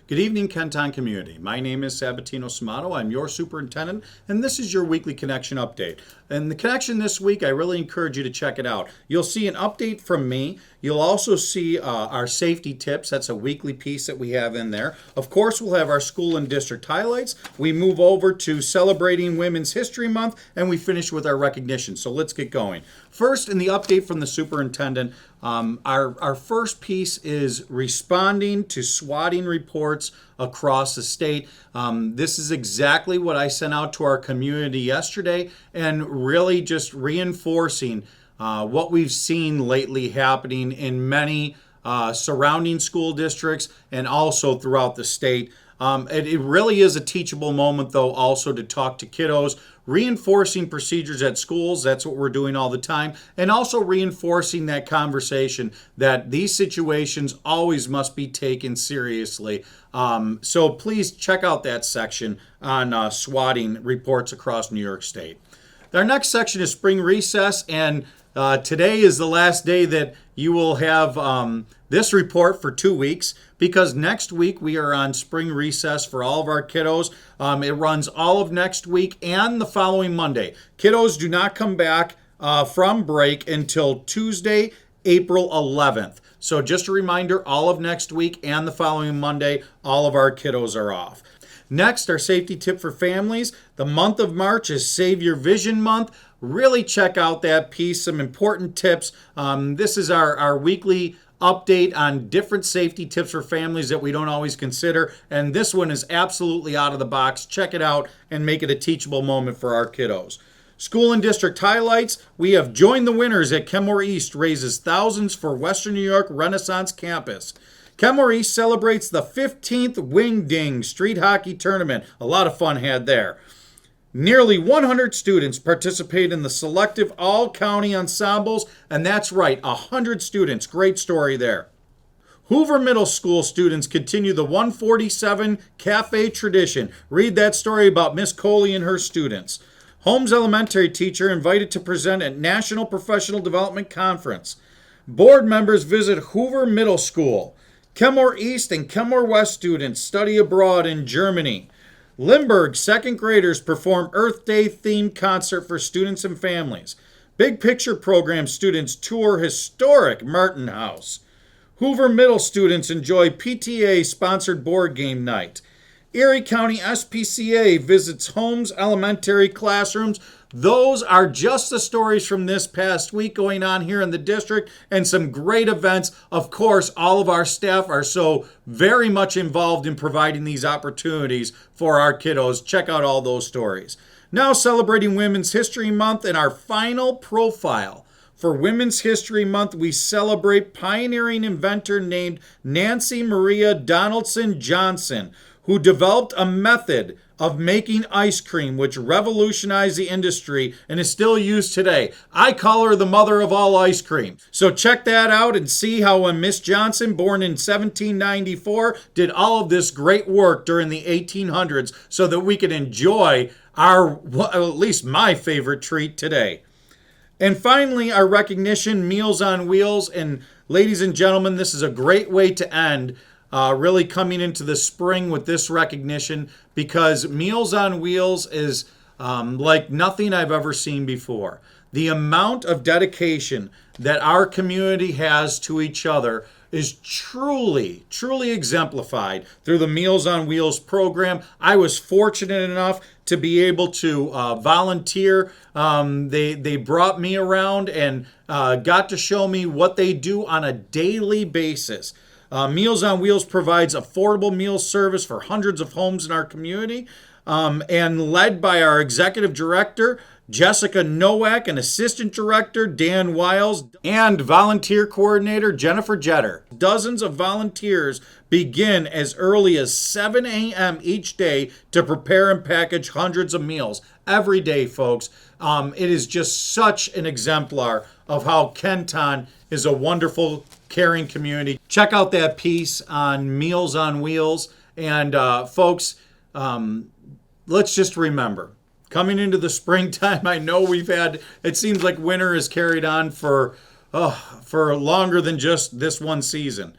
Good evening, Kenton community. My name is Sabatino Samato. I'm your superintendent, and this is your weekly connection update. And the connection this week, I really encourage you to check it out. You'll see an update from me. You'll also see our safety tips. That's a weekly piece that we have in there. Of course, we'll have our school and district highlights. We move over to celebrating Women's History Month, and we finish with our recognition. So let's get going. First, in the update from the superintendent, our first piece is responding to swatting reports across the state. This is exactly what I sent out to our community yesterday, and really just reinforcing what we've seen lately happening in many surrounding school districts and also throughout the state. It really is a teachable moment, though, also to talk to kiddos, reinforcing procedures at schools. That's what we're doing all the time. And also reinforcing that conversation that these situations always must be taken seriously. So please check out that section on swatting reports across New York State. Our next section is spring recess, and today is the last day that you will have this report for 2 weeks, because next week we are on spring recess for all of our kiddos. It runs all of next week and the following Monday. Kiddos do not come back from break until Tuesday, April 11th. So just a reminder, all of next week and the following Monday, all of our kiddos are off. Next, our safety tip for families. The month of March is Save Your Vision Month. Really check out that piece, some important tips. This is our weekly update on different safety tips for families that we don't always consider. And this one is absolutely out of the box. Check it out and make it a teachable moment for our kiddos. School and district highlights. We have Join the Winners at Kenmore East raises thousands for Western New York Renaissance Campus. Kenmore East celebrates the 15th Wing Ding Street Hockey Tournament. A lot of fun had there. Nearly 100 students participate in the selective all-county ensembles, and that's right, 100 students. Great story there. Hoover Middle School students continue the 147 Cafe tradition. Read that story about Miss Coley and her students. Holmes Elementary teacher invited to present at National Professional Development Conference. Board members visit Hoover Middle School. Kenmore East and Kenmore West students study abroad in Germany. Limburg second graders perform Earth Day themed concert for students and families. Big Picture program students tour historic Martin House. Hoover Middle students enjoy PTA sponsored board game night. Erie County SPCA visits Holmes Elementary classrooms. Those are just the stories from this past week going on here in the district, and some great events. Of course, all of our staff are so very much involved in providing these opportunities for our kiddos. Check out all those stories. Now celebrating Women's History Month, and our final profile. For Women's History Month, we celebrate pioneering inventor named Nancy Maria Donaldson Johnson, who developed a method of making ice cream which revolutionized the industry and is still used today. I call her the mother of all ice cream. So check that out and see how when Miss Johnson, born in 1794, did all of this great work during the 1800s so that we could enjoy our, well, at least my favorite treat today. And finally, our recognition, Meals on Wheels. And ladies and gentlemen, this is a great way to end really coming into the spring with this recognition, because Meals on Wheels is like nothing I've ever seen before. The amount of dedication that our community has to each other is truly, truly exemplified through the Meals on Wheels program. I was fortunate enough to be able to volunteer. They brought me around and got to show me what they do on a daily basis. Meals on Wheels provides affordable meal service for hundreds of homes in our community, and led by our executive director, Jessica Nowak, and assistant director, Dan Wiles, and volunteer coordinator, Jennifer Jetter. Dozens of volunteers begin as early as 7 a.m. each day to prepare and package hundreds of meals every day, folks. It is just such an exemplar of how Kenton is a wonderful, caring community. Check out that piece on Meals on Wheels. And folks, let's just remember, coming into the springtime, I know it seems like winter is carried on for longer than just this one season.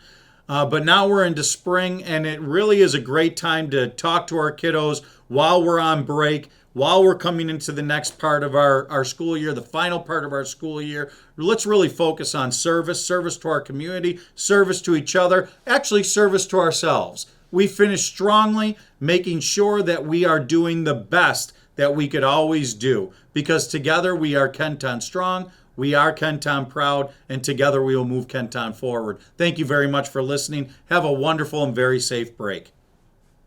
But now we're into spring, and it really is a great time to talk to our kiddos while we're on break, while we're coming into the next part of our school year, the final part of our school year. Let's really focus on service to our community, service to each other, actually service to ourselves. We finish strongly, making sure that we are doing the best that we could always do, because together we are Kenton strong, we are Kenton proud, and together we will move Kenton forward. Thank you very much for listening. Have a wonderful and very safe break.